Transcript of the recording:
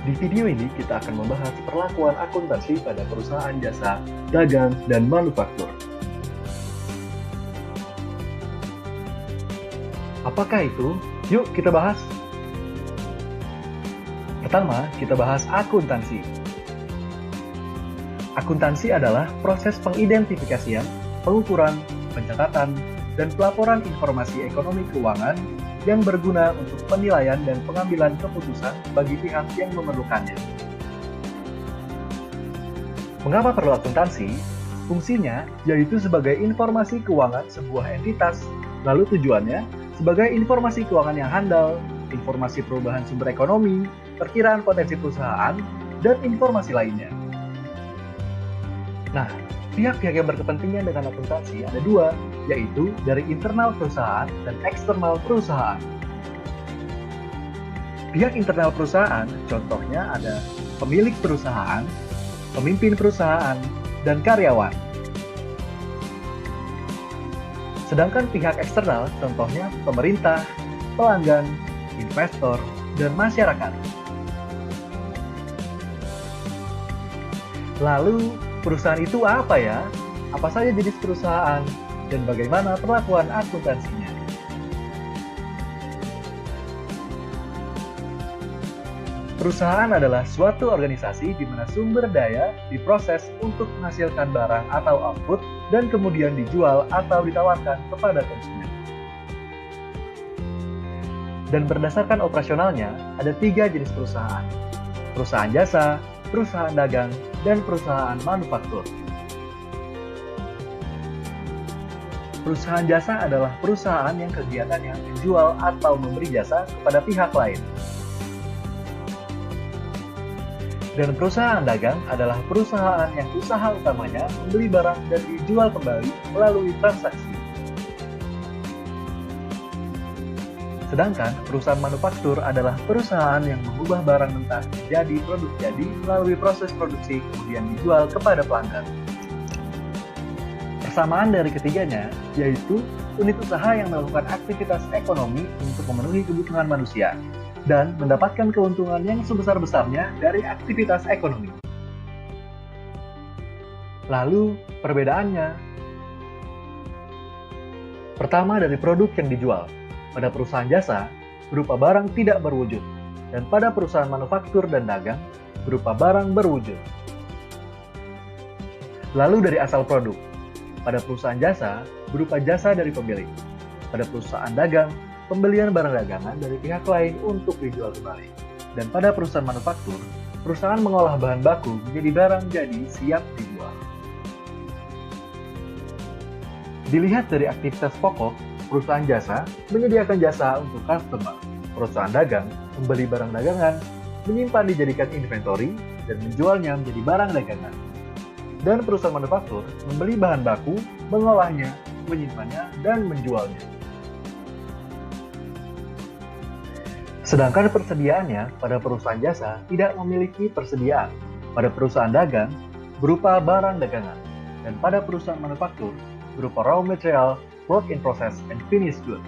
Di video ini kita akan membahas perlakuan akuntansi pada perusahaan jasa, dagang, dan manufaktur. Apakah itu? Yuk kita bahas. Pertama, kita bahas akuntansi. Akuntansi adalah proses pengidentifikasian, pengukuran, pencatatan, dan pelaporan informasi ekonomi keuangan yang berguna untuk penilaian dan pengambilan keputusan bagi pihak yang memerlukannya. Mengapa perlu akuntansi? Fungsinya yaitu sebagai informasi keuangan sebuah entitas, lalu tujuannya sebagai informasi keuangan yang handal, informasi perubahan sumber ekonomi, perkiraan potensi perusahaan, dan informasi lainnya. Nah, pihak-pihak yang berkepentingan dengan akuntansi ada dua, yaitu dari internal perusahaan dan eksternal perusahaan. Pihak internal perusahaan, contohnya ada pemilik perusahaan, pemimpin perusahaan, dan karyawan. Sedangkan pihak eksternal, contohnya pemerintah, pelanggan, investor, dan masyarakat. Lalu, perusahaan itu apa ya? Apa saja jenis perusahaan? Dan bagaimana perlakuan akuntansinya? Perusahaan adalah suatu organisasi di mana sumber daya diproses untuk menghasilkan barang atau output dan kemudian dijual atau ditawarkan kepada konsumen. Dan berdasarkan operasionalnya, ada 3 jenis perusahaan. Perusahaan jasa, perusahaan dagang, dan perusahaan manufaktur. Perusahaan jasa adalah perusahaan yang kegiatannya menjual atau memberi jasa kepada pihak lain. Dan perusahaan dagang adalah perusahaan yang usaha utamanya membeli barang dan dijual kembali melalui transaksi. Sedangkan perusahaan manufaktur adalah perusahaan yang mengubah barang mentah menjadi produk jadi melalui proses produksi kemudian dijual kepada pelanggan. Persamaan dari ketiganya yaitu unit usaha yang melakukan aktivitas ekonomi untuk memenuhi kebutuhan manusia dan mendapatkan keuntungan yang sebesar-besarnya dari aktivitas ekonomi. Lalu, perbedaannya. Pertama dari produk yang dijual. Pada perusahaan jasa, berupa barang tidak berwujud, dan pada perusahaan manufaktur dan dagang, berupa barang berwujud. Lalu dari asal produk. Pada perusahaan jasa, berupa jasa dari pemilik. Pada perusahaan dagang, pembelian barang dagangan dari pihak lain untuk dijual kembali. Dan pada perusahaan manufaktur, perusahaan mengolah bahan baku menjadi barang jadi siap dijual. Dilihat dari aktivitas pokok, perusahaan jasa menyediakan jasa untuk customer. Perusahaan dagang membeli barang dagangan, menyimpan dijadikan inventory, dan menjualnya menjadi barang dagangan. Dan perusahaan manufaktur membeli bahan baku, mengolahnya, menyimpannya, dan menjualnya. Sedangkan persediaannya pada perusahaan jasa tidak memiliki persediaan. Pada perusahaan dagang berupa barang dagangan, dan pada perusahaan manufaktur berupa raw material, work in process, and finished goods.